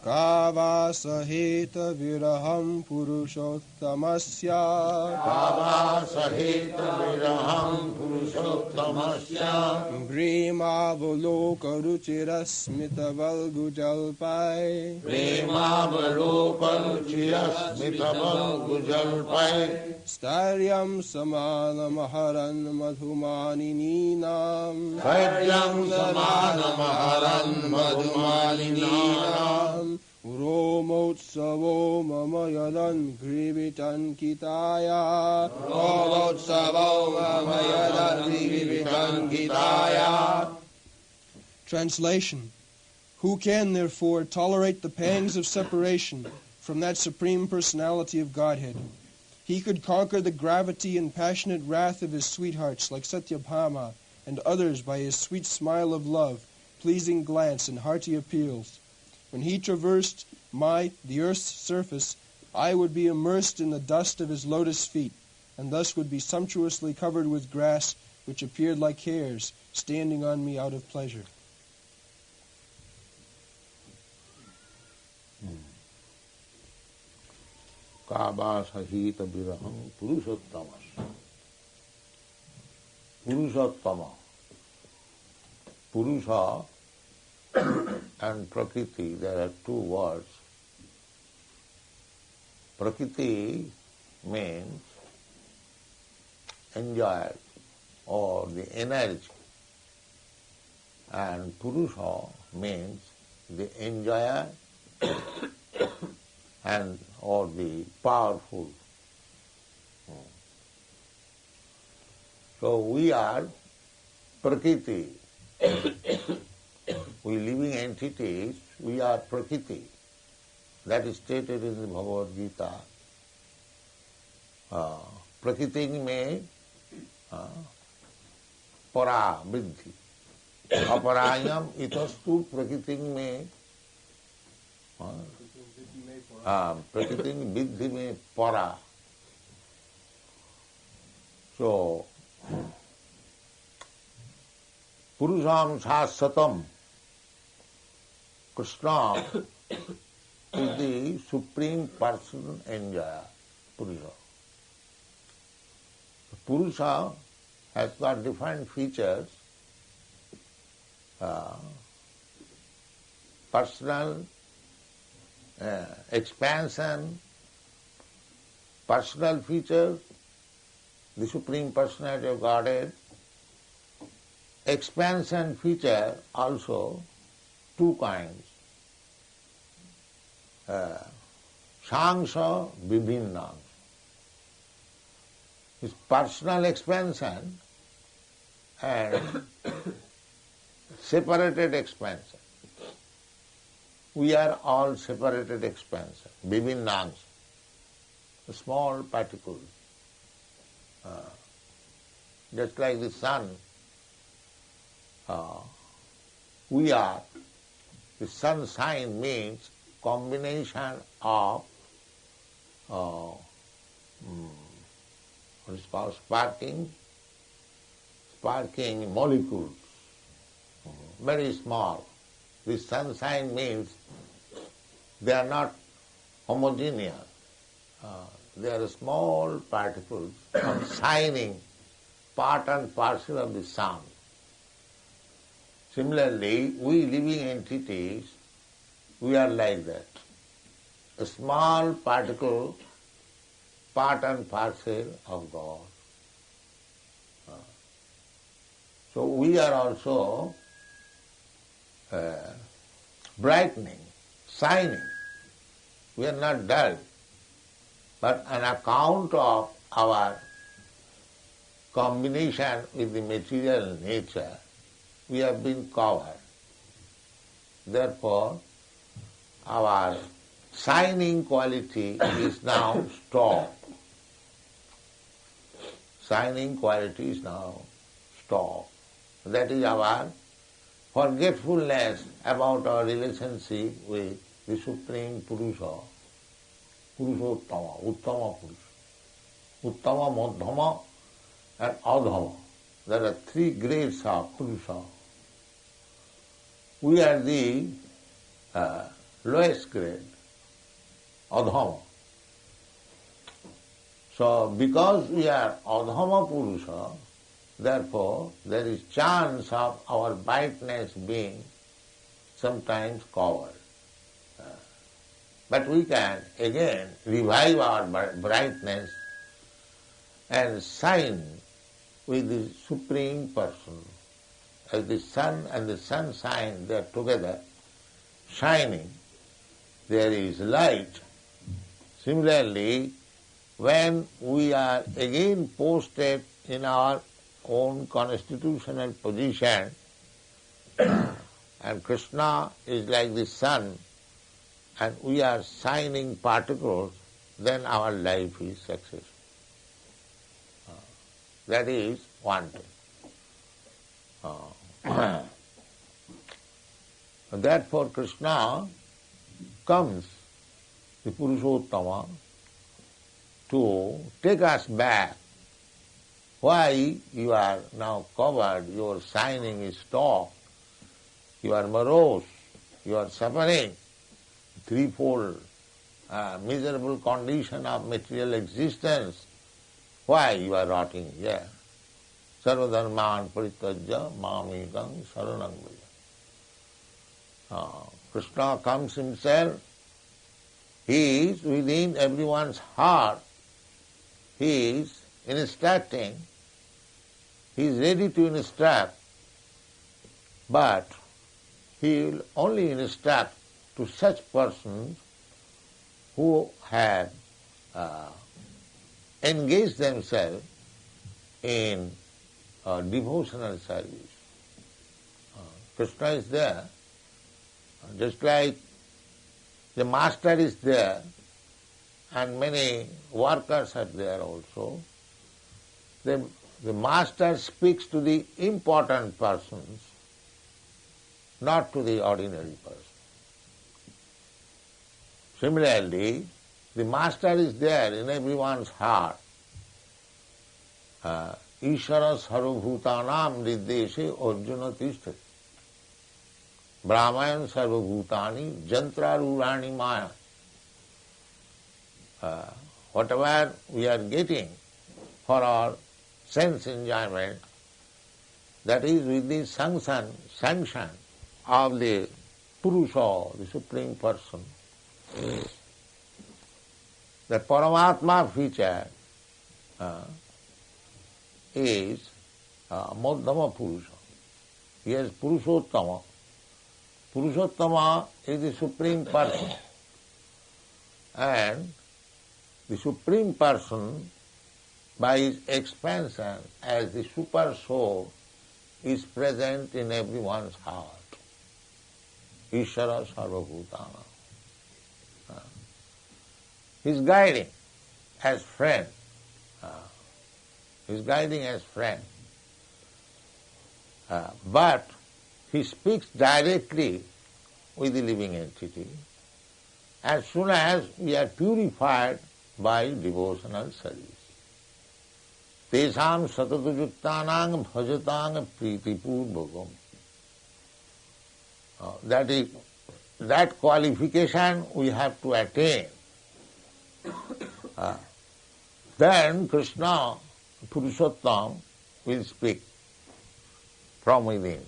कावासहेत विरहं पुरुषोत्तमस्य कावासहेत विरहं पुरुषोत्तमस्य प्रेमावलोकरुचिरस्मितवल्गुजल्पै प्रेमावलोकरुचिरस्मितवल्गुजल्पै स्थैर्यं समानमहरन् मधुमानिनीनां स्थैर्यं समानमहरन् मधुमानिनीनां रोमोत्सवो मम यदङ्घ्रिविटङ्किताया रोमोत्सवो मम यदङ्घ्रिविटङ्किताया. Translation. Who can, therefore, tolerate the pangs of separation from that Supreme Personality of Godhead? He could conquer the gravity and passionate wrath of his sweethearts like Satyabhama and others by his sweet smile of love, pleasing glance, and hearty appeals. When he traversed the earth's surface, I would be immersed in the dust of his lotus feet, and thus would be sumptuously covered with grass, which appeared like hairs, standing on me out of pleasure. कावासहित विरहं पुरुषोत्तमस्य Purushottama. Purusha and Prakriti, there are two words. Prakriti means enjoy or the energy, and Purusha means the enjoyer and or the powerful. So we are Prakriti. We living entities, we are Prakriti. That is stated in the Bhagavad Gita. Prakriti mein para vidhi. Aparayam itastu prakriti mein prakriti vidhi mein para. So, Purusham Shasatam, Krishna is the Supreme Person Enjoyer, Purusha. Purusha has got different features, personal expansion, personal features, the Supreme Personality of Godhead, expansion feature also two kinds. Shangsha Vibhinnam is personal expansion and separated expansion. We are all separated expansion, Vibhinnams, small particles. Just like the sun, we are, the sunshine means combination of what is called sparking molecules, very small. The sunshine means they are not homogeneous. They are small particles of shining, part and parcel of the sun. Similarly, we living entities, we are like that. A small particle, part and parcel of God. So we are also brightening, shining. We are not dull. But on account of our combination with the material nature, we have been covered. Therefore, our shining quality is now stopped. Shining quality is now stopped. That is our forgetfulness about our relationship with the Supreme Purusha. Purushottama, Uttama Purusha. Uttama, Madhyama and Adhama. There are three grades of Purusha. We are the lowest grade, adhama. So because we are adhama purusha, therefore there is chance of our brightness being sometimes covered. But we can again revive our brightness and shine with the Supreme Person. As the sun and the sunshine, they are together shining, there is light. Similarly, when we are again posted in our own constitutional position, and Krishna is like the sun, and we are shining particles, then our life is successful. That is one thing. Therefore Krishna comes, the Purushottama, to take us back. Why you are now covered, your shining is stopped, you are morose, you are suffering, threefold miserable condition of material existence. Why you are rotting here? Sarvadharman parityajya mamekam saranam vraja. Krishna comes himself. He is within everyone's heart. He is instructing. He is ready to instruct, but he will only instruct to such persons who have engaged themselves in devotional service. Krishna is there, just like the master is there, and many workers are there also. The master speaks to the important persons, not to the ordinary person. Similarly, the master is there in everyone's heart. Ishara sarvabhutanam nirdeshe arjuna tishthati. Brahmayan sarvabhutani jantrarurani maya. Whatever we are getting for our sense enjoyment, that is with the sanction of the Purusha, the Supreme Person. The Paramatma feature is Madhyama Purusha. He is Purushottama. Purushottama is the Supreme Person. And the Supreme Person, by his expansion as the Super Soul, is present in everyone's heart. Ishara Sarvabhutana. He is guiding as friend. He is guiding as friend. But he speaks directly with the living entity as soon as we are purified by devotional service. Tesam satatujuktanang bhajatang pritipurvakam. That qualification we have to attain. Then Krishna, Purushottam, will speak from within.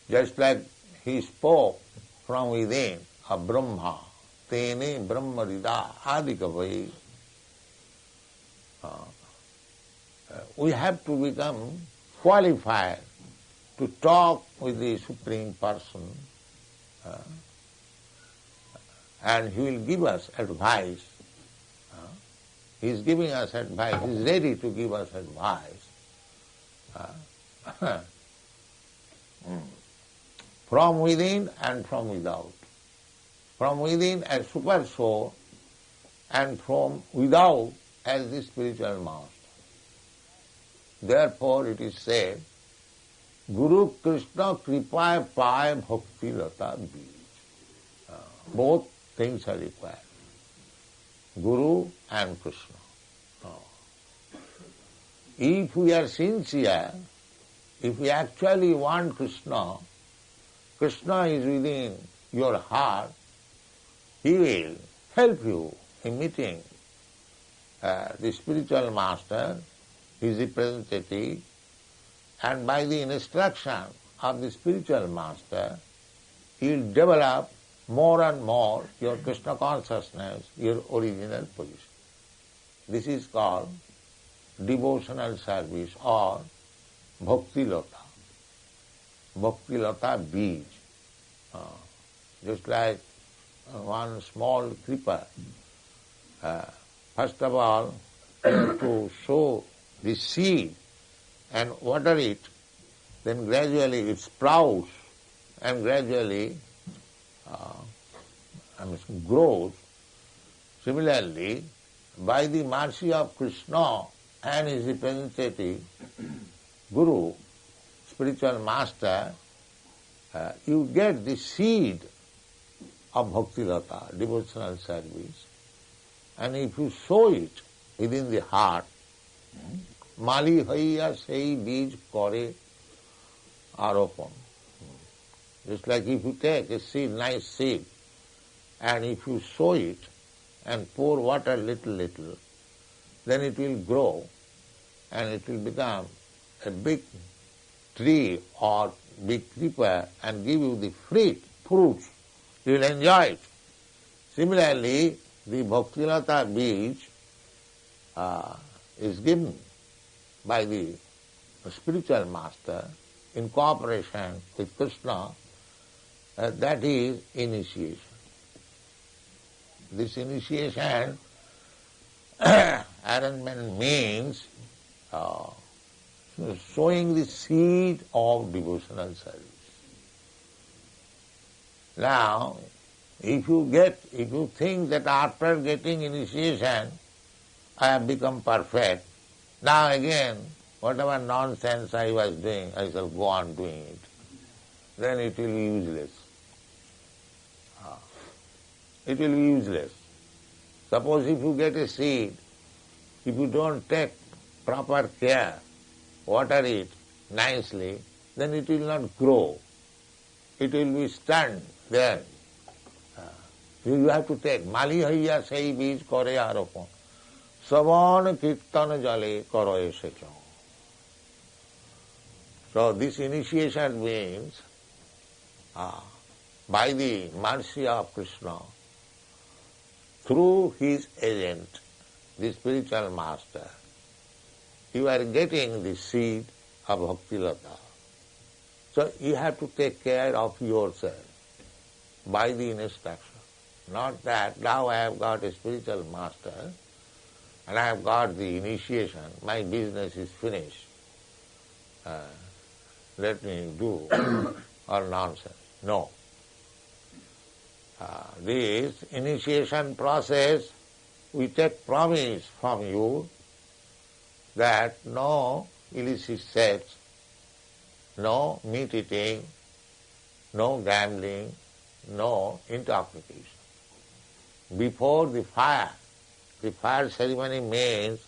Just like he spoke from within of Brahma, Tene Brahmarida Adikavai. We have to become qualified to talk with the Supreme Person, and he will give us advice. He is giving us advice. He is ready to give us advice. From within and from without. From within as Super Soul, and from without as the spiritual master. Therefore it is said, Guru Krishna Kripaya Paya Bhakti Lata Bij. Both things are required. Guru and Krishna. If we are sincere, if we actually want Krishna, Krishna is within your heart, he will help you in meeting the spiritual master, his representative, and by the instruction of the spiritual master, you will develop more and more your Krishna consciousness, your original position. This is called devotional service or bhakti lata. Bhakti lata bij. Just like one small creeper. First of all, you have to sow the seed and water it, then gradually it sprouts and gradually grows. Similarly, by the mercy of Krishna and his representative, Guru, spiritual master, you get the seed of Bhakti Lata, devotional service, and if you sow it within the heart, Mali haiya sei bij kore aropon. Just like if you take a seed, nice seed, and if you sow it and pour water little, then it will grow and it will become a big tree or big creeper and give you the fruits. You will enjoy it. Similarly, the Bhaktilata bij is given by the spiritual master in cooperation with Krishna. That is initiation. This initiation arrangement means sowing the seed of devotional service. Now, if you think that after getting initiation, I have become perfect, now again, whatever nonsense I was doing, I shall go on doing it, then it will be useless. It will be useless. Suppose if you get a seed, if you don't take proper care, water it nicely, then it will not grow. It will be stunned there. You have to take Mali haiya sei bij kore aropon. Savan kirtan jale karo esekyo. So this initiation means by the mercy of Krishna, through his agent, the spiritual master, you are getting the seed of Bhakti Lata. So you have to take care of yourself by the instruction. Not that now I have got a spiritual master and I have got the initiation, my business is finished. Let me do or nonsense. No. This initiation process, we take promise from you that no illicit sex, no meat eating, no gambling, no intoxication. Before the fire ceremony means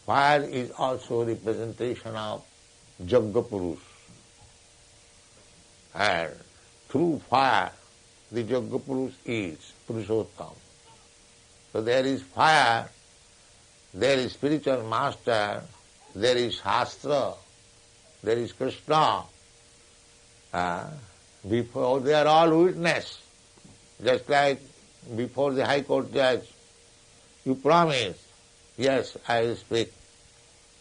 fire is also representation of Jagga Purush. And through fire, the Jagga Purush is Purushottam. So there is fire, there is spiritual master, there is Shastra, there is Krishna. Before they are all witness. Just like before the High Court judge, you promise, yes, I will speak.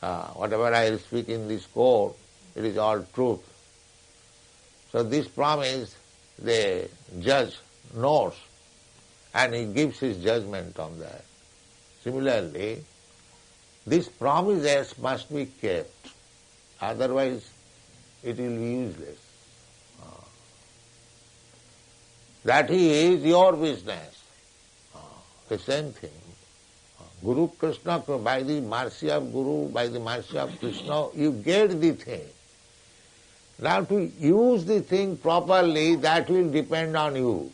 Whatever I will speak in this court, it is all truth. So this promise the judge knows and he gives his judgment on that. Similarly, these promises must be kept, otherwise it will be useless. That is your business. The same thing. Guru Krishna, by the mercy of Guru, by the mercy of Krishna, you get the thing. Now to use the thing properly, that will depend on you.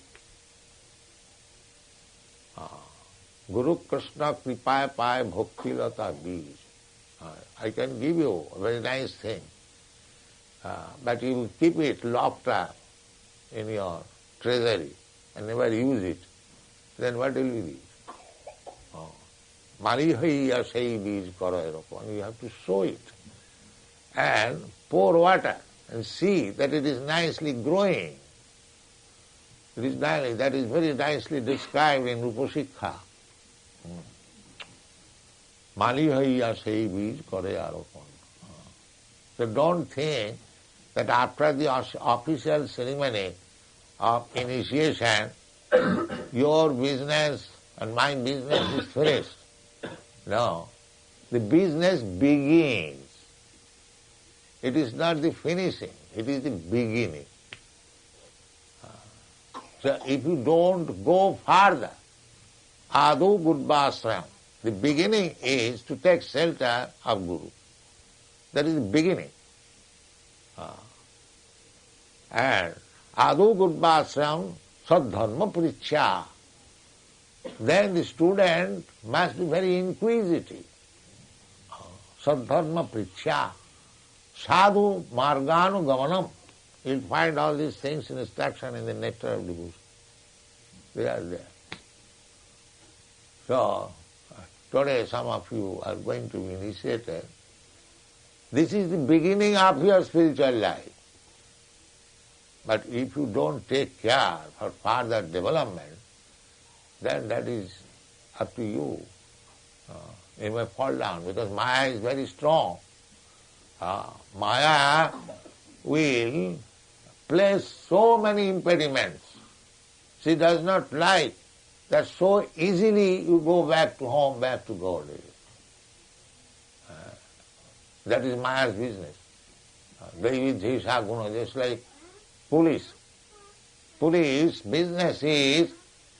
Guru Krishna kripaya paya bhakti lata bij. I can give you a very nice thing, but you will keep it locked up in your treasury and never use it, then what will be this? Mali haiya sei bij karo eropon. You have to sow it and pour water and see that it is nicely growing. It is nice, that is very nicely described in Rupasikha. Mali haiya sei bij karo eropon. So don't think that after the official ceremony of initiation, your business and my business is finished. No, the business begins. It is not the finishing, it is the beginning. So if you don't go further, Adu Gurvasram, the beginning is to take shelter of Guru. That is the beginning. And Adu Gurvasram Sadharma Purichya. Then the student must be very inquisitive. Sadharma Purichya. Sadhu Marganu Gamanam. You'll find all these things in instruction in the Nectar of Devotion. They are there. So, today some of you are going to be initiated. This is the beginning of your spiritual life. But if you don't take care for further development, then that is up to you. You may fall down because Maya is very strong. Maya will place so many impediments. She does not like that so easily you go back to home, back to God. That is Maya's business. Just like police. Police business is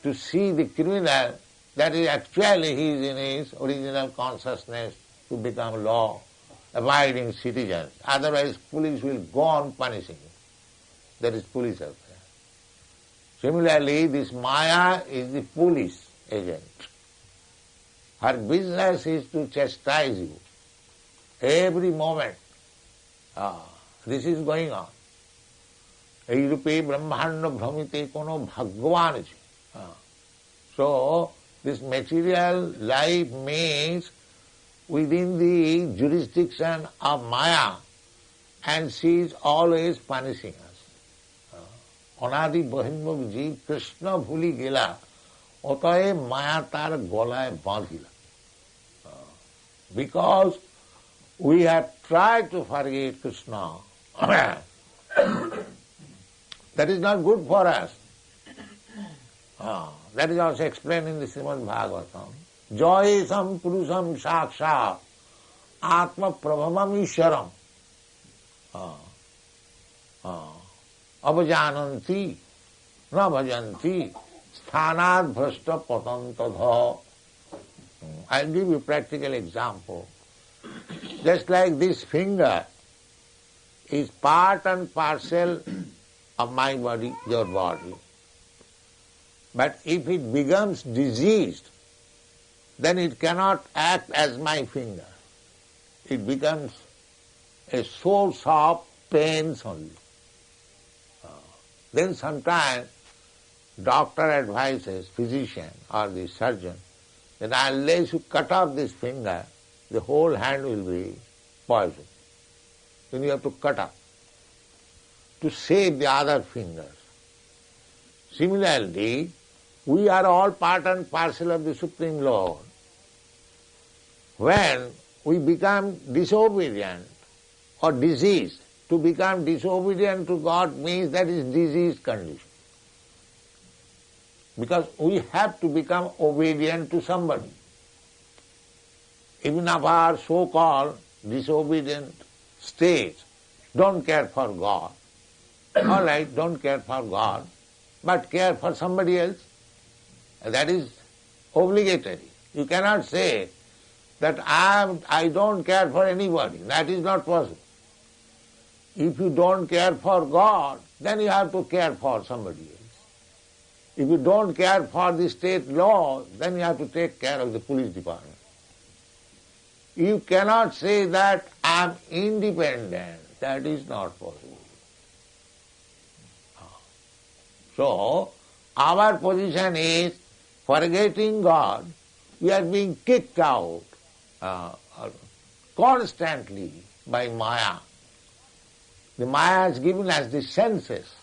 to see the criminal that is actually he is in his original consciousness to become law-abiding citizens. Otherwise police will go on punishing him. That is police affair. Similarly, this Maya is the police agent. Her business is to chastise you. Every moment this is going on. Eirupe brahmanda bhramite kono bhagwan ache. So, this material life means within the jurisdiction of Maya, and she is always punishing us. Anadi Bahimma Jeev Krishna bhuli gela, otaye Maya tar golaye bandhila. Because we have tried to forget Krishna. That is not good for us. That is also explained in the Srimad Bhagavatam. Joyesam Purusam Sakshat Atma Prabhamam Isharam Abhajananti Na Bhajanti Sthanad Bhrashta Patantadha. I'll give you a practical example. Just like this finger is part and parcel of my body, your body. But if it becomes diseased, then it cannot act as my finger. It becomes a source of pains only. Then sometimes doctor advises, physician or the surgeon, that unless you cut off this finger, the whole hand will be poisoned. Then you have to cut off to save the other fingers. Similarly, we are all part and parcel of the Supreme Lord. When we become disobedient or diseased, to become disobedient to God means that is diseased condition. Because we have to become obedient to somebody. Even of our so-called disobedient stage don't care for God. All right, don't care for God, but care for somebody else. That is obligatory. You cannot say that I don't care for anybody. That is not possible. If you don't care for God, then you have to care for somebody else. If you don't care for the state law, then you have to take care of the police department. You cannot say that I am independent. That is not possible. So, our position is forgetting God, we are being kicked out constantly by Maya. The Maya has given us the senses,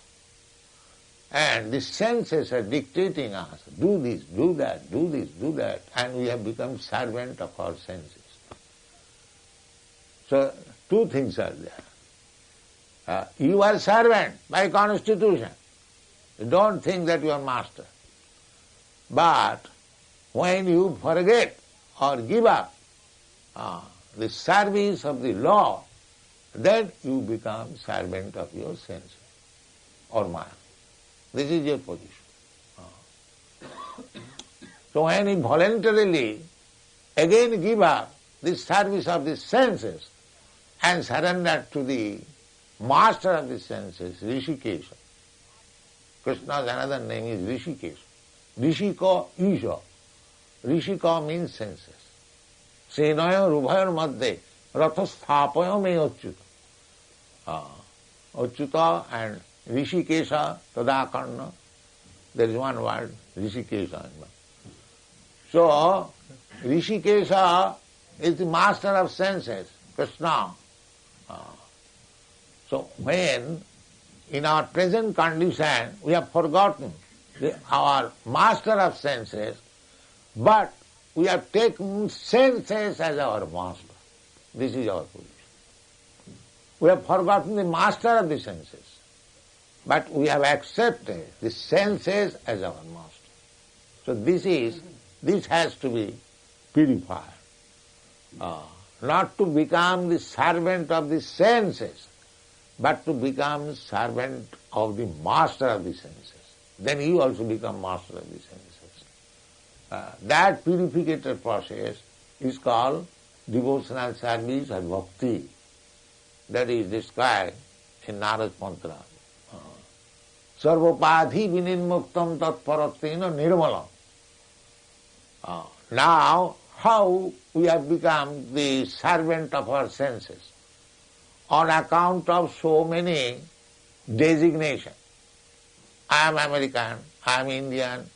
and the senses are dictating us, do this, do that, do this, do that, and we have become servant of our senses. So, two things are there. You are servant by constitution. You don't think that you are master. But when you forget or give up the service of the law, then you become servant of your senses or Maya. This is your position. So when you voluntarily again give up the service of the senses and surrender to the master of the senses, Rishikesha. Krishna's another name is Rishikesha. Rishiko Isha. Rishika means senses. Senaya rubhayar madhye rathasthapaya me achyuta. Achyuta and Rishikesha tadakarna. There is one word, Rishikesha. So, Rishikesha is the master of senses, Krishna. So, when in our present condition we have forgotten our master of senses, but we have taken senses as our master. This is our position. We have forgotten the master of the senses, but we have accepted the senses as our master. So this has to be purified. Not to become the servant of the senses, but to become servant of the master of the senses. Then you also become master of the senses. That purificator process is called devotional service or bhakti. That is described in Narad Mantra. Sarvopadhi vinirmuktam tatparatena nirmalam. Now, how we have become the servant of our senses? On account of so many designations. I am American, I am Indian,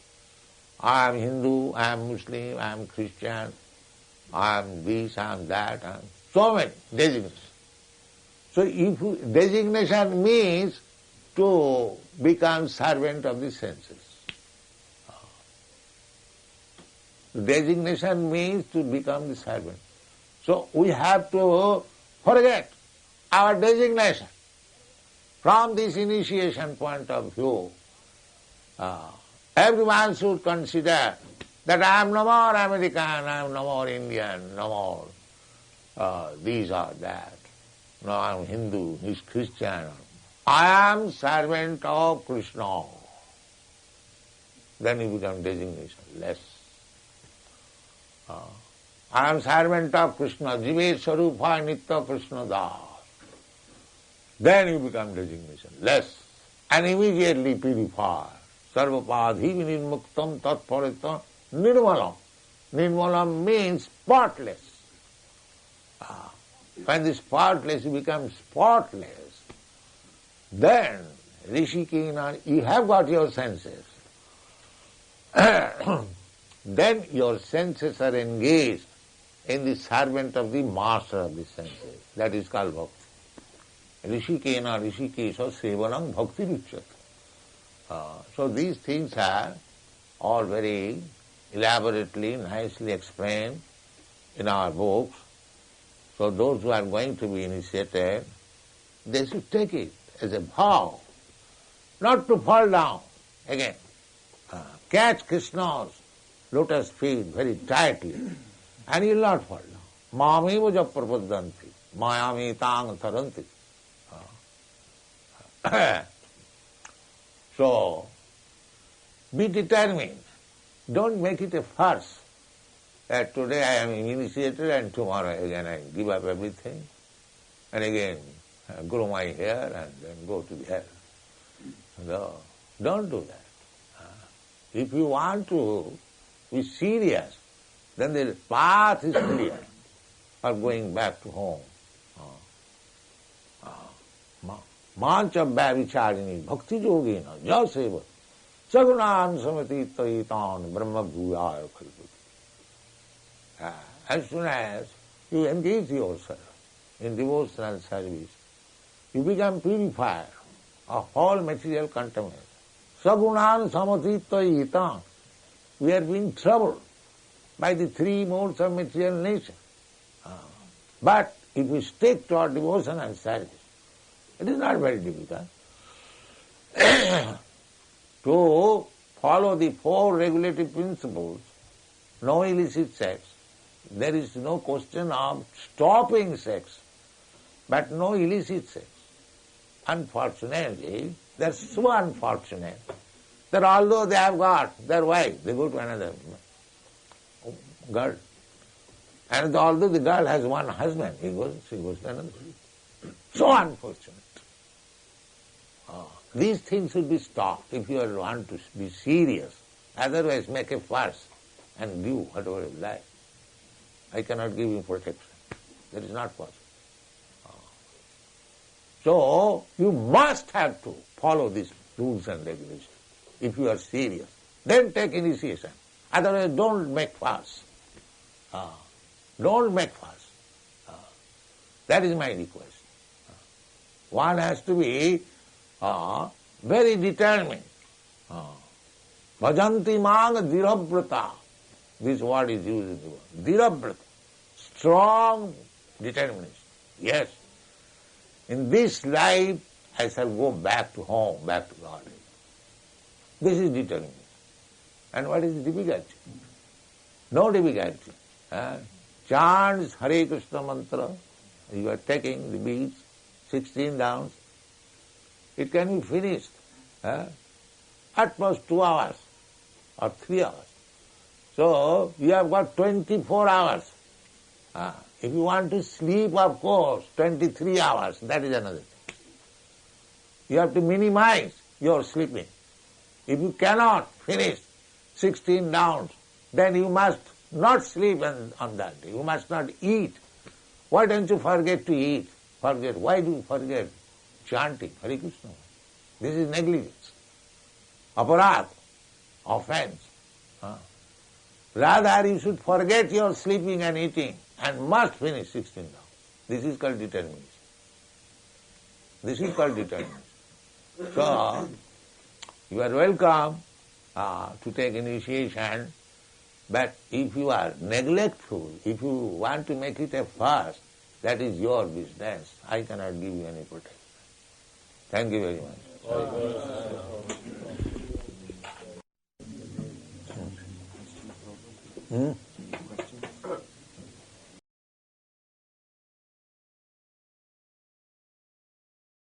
I am Hindu, I am Muslim, I am Christian, I am this, I am that, I am so many designations. So if designation means to become servant of the senses. Designation means to become the servant. So we have to forget our designation. From this initiation point of view, everyone should consider that I am no more American, I am no more Indian, no more these or that. No, I am Hindu, he is Christian. I am servant of Krishna. Then you become designation, less. I am servant of Krishna, Jive Sarupa Nitya Krishna Das. Then you become designation, less. And immediately purify. Sarvapadhi vinirmuktam tatparita nirmalam. Nirmalam means spotless. When the spotless becomes spotless, then Rishikena, you have got your senses. Then your senses are engaged in the servant of the master of the senses. That is called bhakti. Rishikena Rishikesha Sevanam Bhakti Ruchyate. So these things are all very elaborately, nicely explained in our books. So those who are going to be initiated, they should take it as a vow, not to fall down again. Catch Krishna's lotus feet very tightly, and you will not fall down. Mami vaja prapadanti, mayami tang taranti. So, be determined. Don't make it a farce that today I am initiated and tomorrow again I give up everything and again grow my hair and then go to the hell. No, don't do that. If you want to be serious, then the path is clear for going back to home. Mancha bhavicharini bhakti yogena jaseva Sagunan samati taitan brahma bhuyaya khalpati. As soon as you engage yourself in devotional service, you become purified of all material contamination. Sagunan samati taitan. We are being troubled by the three modes of material nature. But if we stick to our devotion and service, it is not very difficult to follow the four regulative principles, no illicit sex. There is no question of stopping sex, but no illicit sex. Unfortunately, they are so unfortunate that although they have got their wife, they go to another girl. And although the girl has one husband, she goes to another. So unfortunate. These things should be stopped if you want to be serious. Otherwise, make a fuss and give whatever you like. I cannot give you protection. That is not possible. So, you must have to follow these rules and regulations if you are serious. Then take initiation. Otherwise, don't make fuss. Don't make fuss. That is my request. One has to be very determined. Bhajanti mang dhirabrata. This word is used in the word. Dhirabrata. Strong determination. Yes. In this life, I shall go back to home, back to God. This is determination. And what is the difficulty? No difficulty. Chants Hare Krishna mantra. You are taking the beads, 16 downs. It can be finished at most 2 hours or 3 hours. So you have got 24 hours. If you want to sleep, of course, 23 hours, that is another thing. You have to minimize your sleeping. If you cannot finish 16 downs, then you must not sleep on that day. You must not eat. Why don't you forget to eat? Forget. Why do you forget chanting Hare Krishna? This is negligence. Aparad, offense. Rather, you should forget your sleeping and eating and must finish 16 downs. This is called determination. This is called determination. So, you are welcome to take initiation, but if you are neglectful, if you want to make it a fast, that is your business. I cannot give you any protection. Thank you very much.